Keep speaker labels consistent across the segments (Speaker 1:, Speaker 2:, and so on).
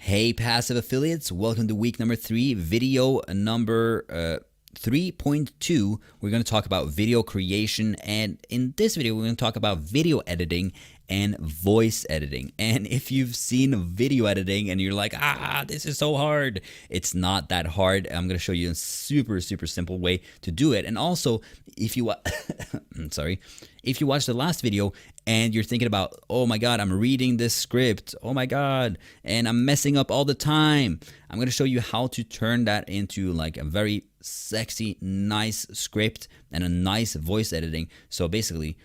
Speaker 1: Hey, passive affiliates, welcome to week number 3, video number 3.2. We're going to talk about video creation, and in this video, we're going to talk about video editing and voice editing. And if you've seen video editing and you're like, this is so hard, it's not that hard. I'm going to show you a super simple way to do it. And also, if you if you watched the last video and you're thinking about, oh my god, I'm reading this script, oh my god, and I'm messing up all the time, I'm going to show you how to turn that into like a very sexy, nice script and a nice voice editing. So basically,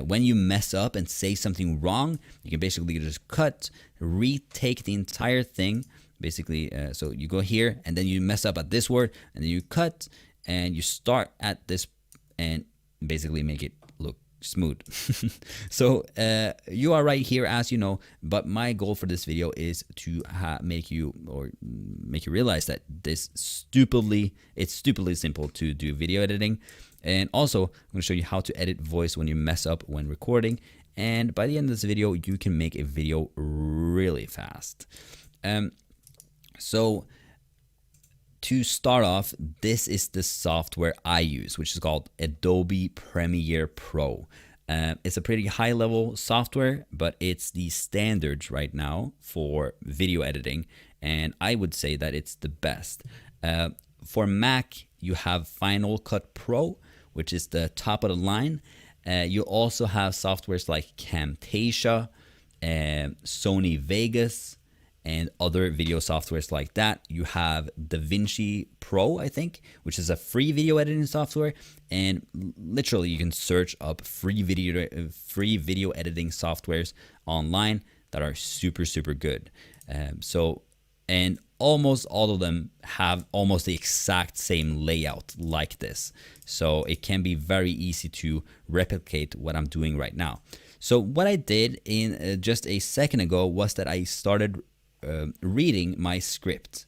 Speaker 1: when you mess up and say something wrong, you can basically just cut, retake the entire thing. Basically, so you go here and then you mess up at this word and then you cut and you start at this and basically make it look smooth. So you are right here, as you know, but my goal for this video is to make you realize that it's stupidly simple to do video editing. And also, I'm going to show you how to edit voice when you mess up when recording. And by the end of this video, you can make a video really fast. So to start off, this is the software I use, which is called Adobe Premiere Pro. It's a pretty high level software, but it's the standards right now for video editing. And I would say that it's the best. For Mac, you have Final Cut Pro, which is the top of the line. You also have softwares like Camtasia, Sony Vegas, and other video softwares like that. You have DaVinci Pro, I think, which is a free video editing software. And literally, you can search up free video editing softwares online that are super good. And almost all of them have almost the exact same layout like this. So it can be very easy to replicate what I'm doing right now. So what I did in just a second ago was that I started reading my script.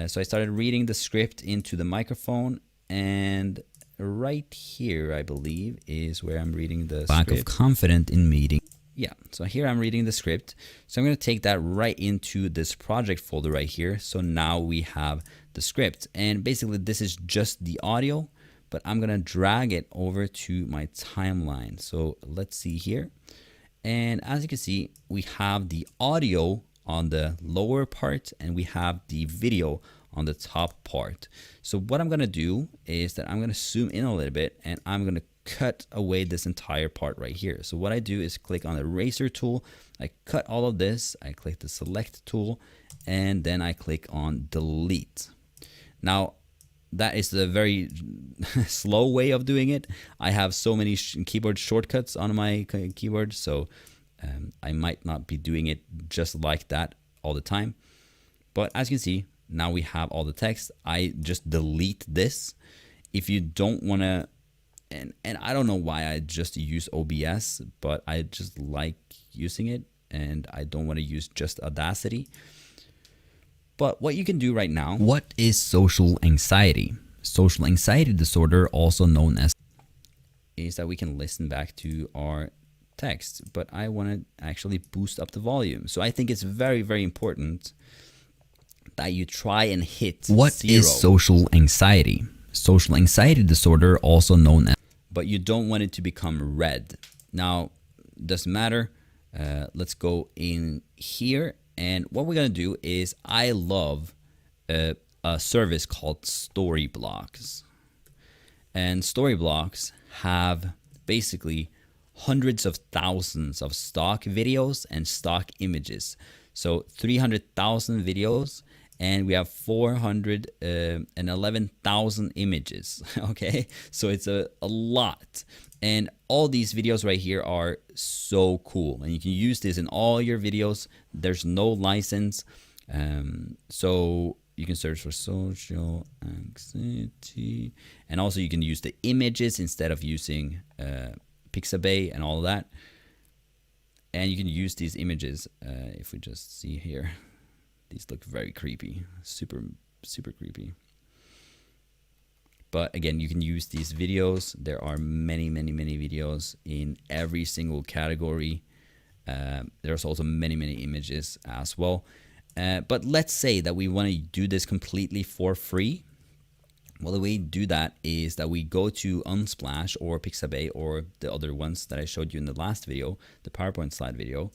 Speaker 1: So I started reading the script into the microphone, and right here, I believe, is where I'm reading the
Speaker 2: Lack
Speaker 1: script.
Speaker 2: of confidence in meeting.
Speaker 1: Yeah, so here I'm reading the script. So I'm going to take that right into this project folder right here. So now we have the script, and basically this is just the audio, but I'm going to drag it over to my timeline. So let's see here. And as you can see, we have the audio on the lower part and we have the video on the top part. So what I'm going to do is that I'm going to zoom in a little bit and I'm going to cut away this entire part right here. So what I do is click on the eraser tool, I cut all of this, I click the select tool, and then I click on delete. Now that is the very slow way of doing it. I have so many keyboard shortcuts on my keyboard, so I might not be doing it just like that all the time. But as you can see, now we have all the text. I just delete this. If you don't want to, and I don't know why I just use OBS, but I just like using it and I don't want to use just Audacity. But what you can do right now.
Speaker 2: What is social anxiety? Social anxiety disorder, also known as,
Speaker 1: is that we can listen back to our text, but I want to actually boost up the volume. So I think it's very important that you try and hit
Speaker 2: what
Speaker 1: 0.
Speaker 2: is social anxiety? Social anxiety disorder, also known as,
Speaker 1: but you don't want it to become red. Now, doesn't matter. Let's go in here. And what we're going to do is I love a service called Storyblocks. And Storyblocks have basically hundreds of thousands of stock videos and stock images. So 300,000 videos. And we have 411,000 images. Okay, so it's a lot. And all these videos right here are so cool. And you can use this in all your videos. There's no license. So you can search for social anxiety. And also you can use the images instead of using Pixabay and all of that. And you can use these images if we just see here. These look very creepy, super creepy. But again, you can use these videos. There are many videos in every single category. There's also many images as well. But let's say that we want to do this completely for free. Well, the way we do that is that we go to Unsplash or Pixabay or the other ones that I showed you in the last video, the PowerPoint slide video.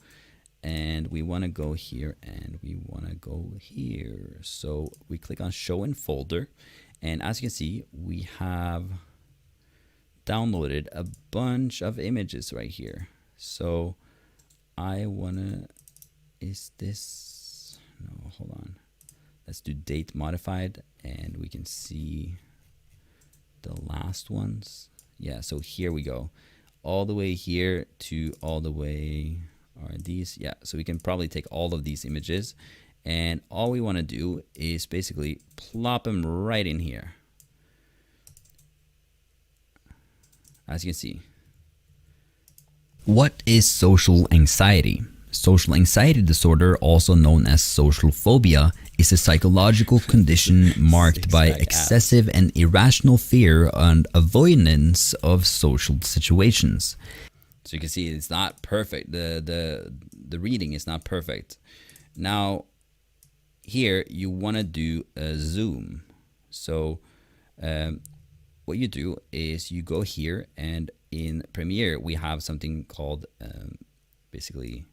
Speaker 1: And we want to go here and we want to go here. So we click on Show in Folder. And as you can see, we have downloaded a bunch of images right here. So I want to, is this, no, hold on. Let's do date modified and we can see the last ones. Yeah, so here we go. All the way here to all the way are these. Yeah, so we can probably take all of these images and all we want to do is basically plop them right in here. As you can see.
Speaker 2: What is social anxiety? Social anxiety disorder, also known as social phobia, is a psychological condition marked by excessive and irrational fear and avoidance of social situations.
Speaker 1: So you can see it's not perfect. The reading is not perfect. Now here you want to do a zoom. So what you do is you go here, and in Premiere we have something called basically,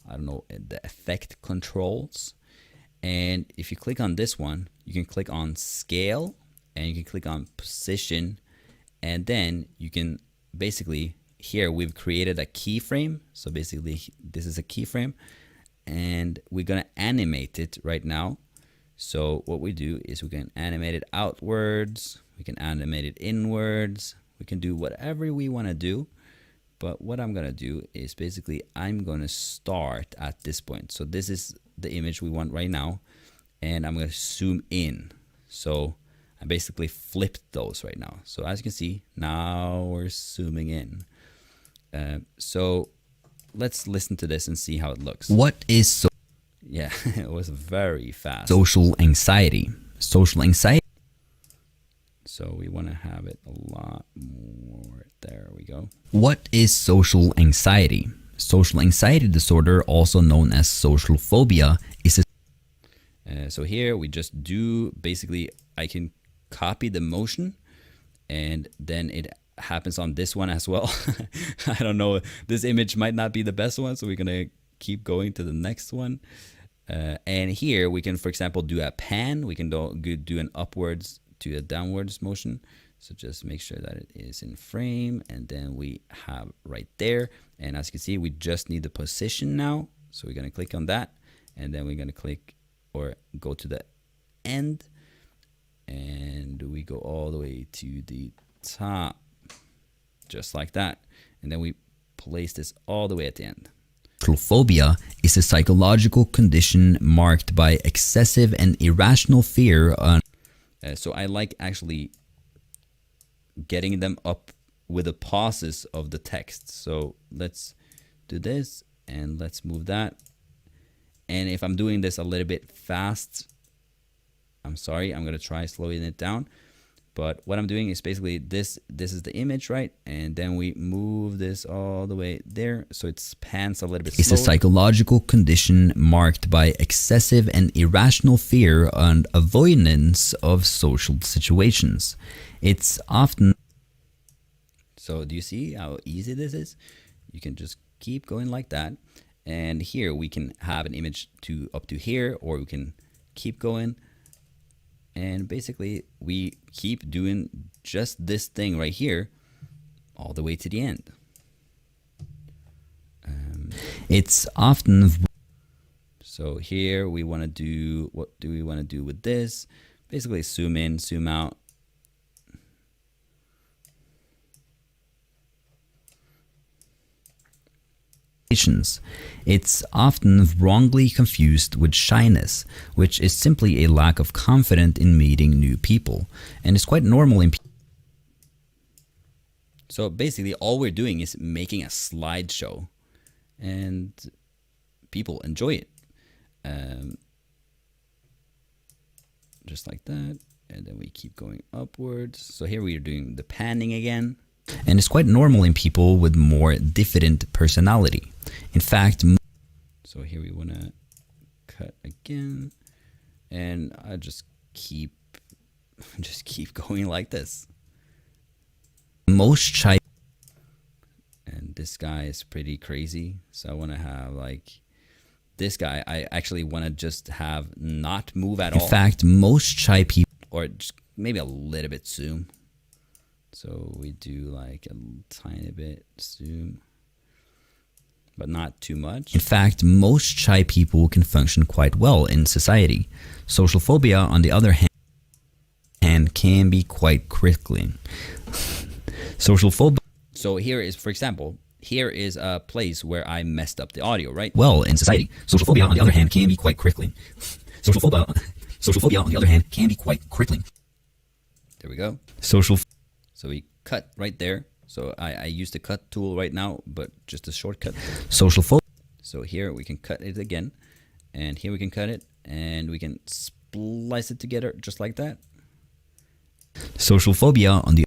Speaker 1: I don't know, the effect controls. And if you click on this one, you can click on scale and you can click on position, and then you can basically, here we've created a keyframe. So basically this is a keyframe and we're going to animate it right now. So what we do is we can animate it outwards, we can animate it inwards, we can do whatever we want to do. But what I'm going to do is basically I'm going to start at this point. So this is the image we want right now, and I'm going to zoom in. So I basically flipped those right now. So as you can see, now we're zooming in. So let's listen to this and see how it looks.
Speaker 2: What is
Speaker 1: Yeah, it was very fast.
Speaker 2: social anxiety? Social anxiety.
Speaker 1: So we want to have it a lot more. There we go.
Speaker 2: What is social anxiety? Social anxiety disorder, also known as social phobia, is a
Speaker 1: So here we just do, basically I can copy the motion and then it happens on this one as well. I don't know, this image might not be the best one, so we're gonna keep going to the next one. And here we can, for example, do a pan. We can do an upwards to a downwards motion. So just make sure that it is in frame, and then we have right there. And as you can see, we just need the position now. So we're gonna click on that, and then we're gonna click or go to the end, and we go all the way to the top, just like that. And then we place this all the way at the end.
Speaker 2: social phobia is a psychological condition marked by excessive and irrational fear and
Speaker 1: so I like actually getting them up with the pauses of the text. So let's do this and let's move that. And if I'm doing this a little bit fast, I'm sorry, I'm gonna try slowing it down. But what I'm doing is basically this is the image, right? And then we move this all the way there, so it pans a little bit
Speaker 2: is a
Speaker 1: slower.
Speaker 2: psychological condition marked by excessive and irrational fear and avoidance of social situations. It's often
Speaker 1: So do you see how easy this is? You can just keep going like that. And here we can have an image to up to here, or we can keep going. And basically we keep doing just this thing right here all the way to the end.
Speaker 2: it's often
Speaker 1: So here we want to do, what do we want to do with this? Basically zoom in, zoom out.
Speaker 2: It's often wrongly confused with shyness, which is simply a lack of confidence in meeting new people, and is quite normal in
Speaker 1: So basically all we're doing is making a slideshow, and people enjoy it. Just like that, and then we keep going upwards. So here we are doing the panning again.
Speaker 2: and is quite normal in people with more diffident personality. In fact,
Speaker 1: So here we want to cut again, and I just keep going like this.
Speaker 2: Most shy.
Speaker 1: And this guy is pretty crazy, so I want to have like this guy. I actually want to just have not move at all.
Speaker 2: In fact, most shy people,
Speaker 1: or just maybe a little bit zoom. So we do like a tiny bit zoom, but not too much.
Speaker 2: in fact, most shy people can function quite well in society. Social phobia, on the other hand, can be quite crippling. Social phobia.
Speaker 1: So here is, for example, here is a place where I messed up the audio, right?
Speaker 2: Well, in society, social phobia, on the other hand, can be quite crippling. Social phobia, on the other hand, can be quite crippling.
Speaker 1: There we go.
Speaker 2: Social.
Speaker 1: So we cut right there. So I use the cut tool right now, but just a shortcut.
Speaker 2: Social phobia.
Speaker 1: So here we can cut it again, and here we can cut it, and we can splice it together just like that.
Speaker 2: Social phobia, on the.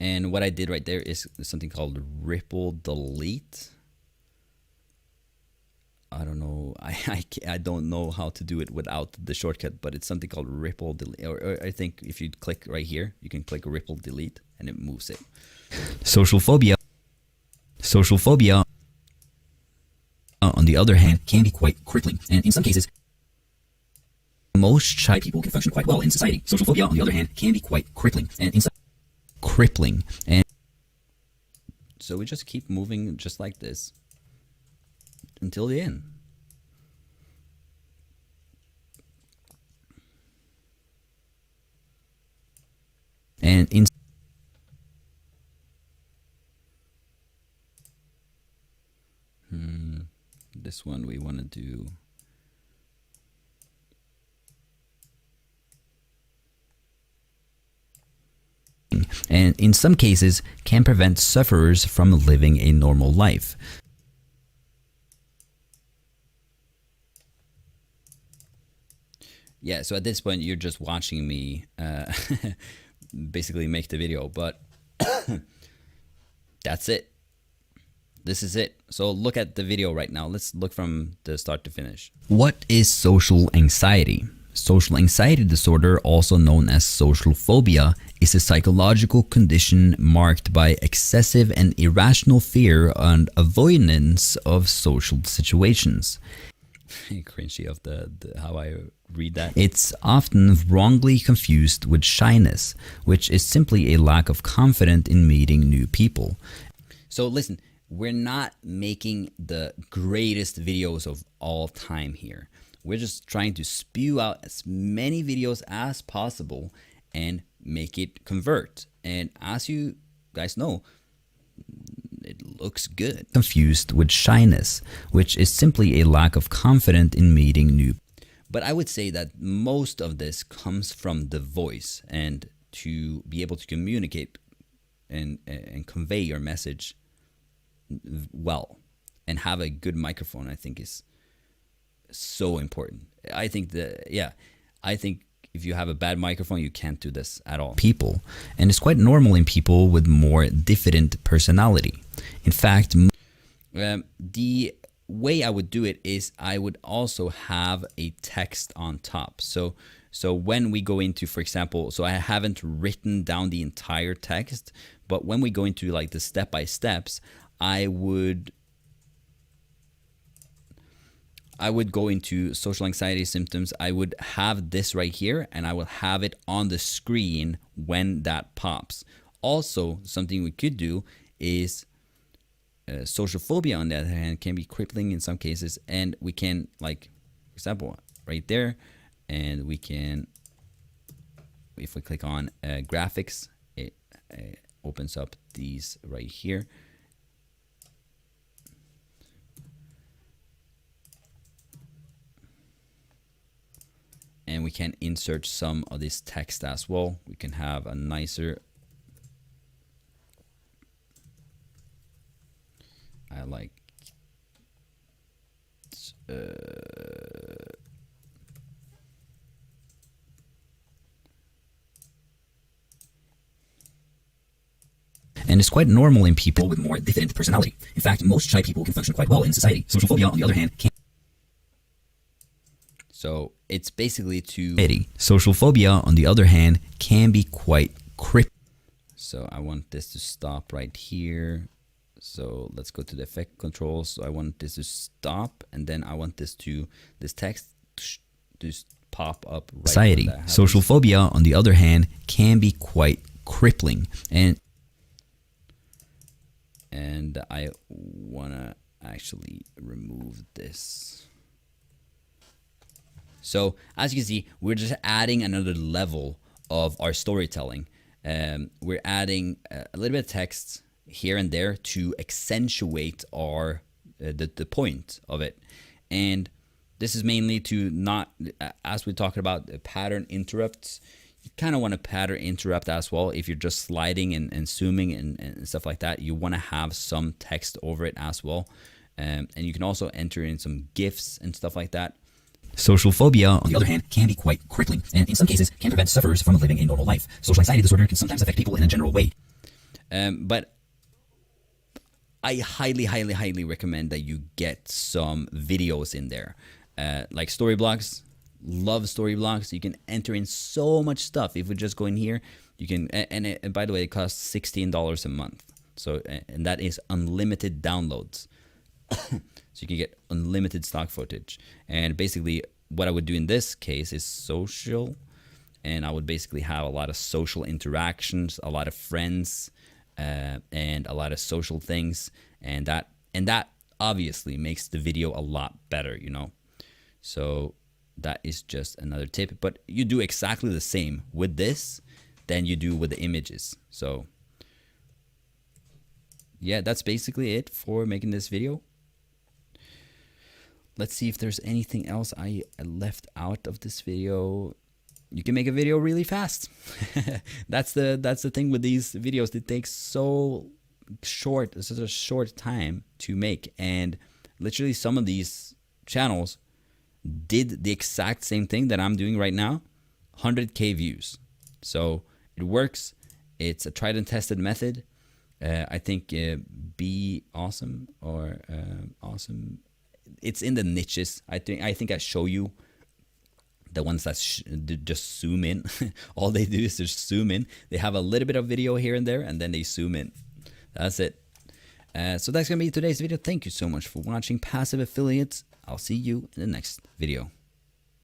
Speaker 1: And what I did right there is something called ripple delete. I don't know. I don't know how to do it without the shortcut, but it's something called ripple delete. Or I think if you click right here, you can click ripple delete, and it moves it.
Speaker 2: Social phobia. Social phobia, on the other hand, can be quite crippling, and in some cases, most shy people can function quite well in society. Social phobia, on the other hand, can be quite crippling, and in some crippling, and
Speaker 1: so we just keep moving just like this until the end.
Speaker 2: And in
Speaker 1: This one we want to do.
Speaker 2: and in some cases can prevent sufferers from living a normal life.
Speaker 1: Yeah, so at this point you're just watching me basically make the video, but that's it. This is it. So look at the video right now. Let's look from the start to finish.
Speaker 2: What is social anxiety? Social anxiety disorder, also known as social phobia, is a psychological condition marked by excessive and irrational fear and avoidance of social situations.
Speaker 1: Cringy of the how I read that.
Speaker 2: It's often wrongly confused with shyness, which is simply a lack of confidence in meeting new people.
Speaker 1: So listen, we're not making the greatest videos of all time here. We're just trying to spew out as many videos as possible and make it convert. And as you guys know, it looks good.
Speaker 2: Confused with shyness, which is simply a lack of confidence in meeting new people.
Speaker 1: But I would say that most of this comes from the voice, and to be able to communicate and convey your message well and have a good microphone, I think is so important. I think if you have a bad microphone, you can't do this at all.
Speaker 2: People, and it's quite normal in people with more diffident personality. In fact,
Speaker 1: the way I would do it is I would also have a text on top. So when we go into, for example, so I haven't written down the entire text, but when we go into like the step-by-steps, I would go into social anxiety symptoms. I would have this right here, and I will have it on the screen when that pops. Also, something we could do is social phobia, on the other hand, can be crippling in some cases, and we can, like, for example, right there, and we can, if we click on graphics, it opens up these right here. And we can insert some of this text as well. We can have a nicer, I like,
Speaker 2: and it's quite normal in people with more diffident personality. In fact, most shy people can function quite well in society. Social phobia, on the other hand, can.
Speaker 1: it's basically to
Speaker 2: social phobia, on the other hand, can be quite crippling.
Speaker 1: So I want this to stop right here. So let's go to the effect controls. So I want this to stop, and then I want this text to pop up right.
Speaker 2: Anxiety. Social phobia, on the other hand, can be quite crippling, and I wanna actually remove this. So as you can see, we're just adding another level of our storytelling. We're adding a little bit of text here and there to accentuate our the point of it, and this is mainly to not, as we talked about, pattern interrupts. You kind of want to pattern interrupt as well. If you're just sliding and zooming and stuff like that, you want to have some text over it as well, and you can also enter in some GIFs and stuff like that. Social phobia, on the other hand, can be quite crippling, and in some cases can prevent sufferers from living a normal life. Social anxiety disorder can sometimes affect people in a general way.
Speaker 1: But I highly recommend that you get some videos in there, like Storyblocks. Love Storyblocks. You can enter in so much stuff. If we just go in here, you can, and by the way, it costs $16 a month. So, and that is unlimited downloads. So you can get unlimited stock footage. And basically what I would do in this case is social, and I would basically have a lot of social interactions, a lot of friends, and a lot of social things, and that obviously makes the video a lot better, you know. So that is just another tip, but you do exactly the same with this than you do with the images. So yeah, that's basically it for making this video. Let's see if there's anything else I left out of this video. You can make a video really fast. That's the thing with these videos. It takes so short, such a short time to make, and literally some of these channels did the exact same thing that I'm doing right now. 100K views. So it works. It's a tried and tested method. I think Be Awesome or Awesome. It's in the niches. I think I show you the ones that just zoom in. All they do is just zoom in. They have a little bit of video here and there, and then they zoom in. That's it. So that's gonna be today's video. Thank you so much for watching Passive Affiliates. I'll see you in the next video.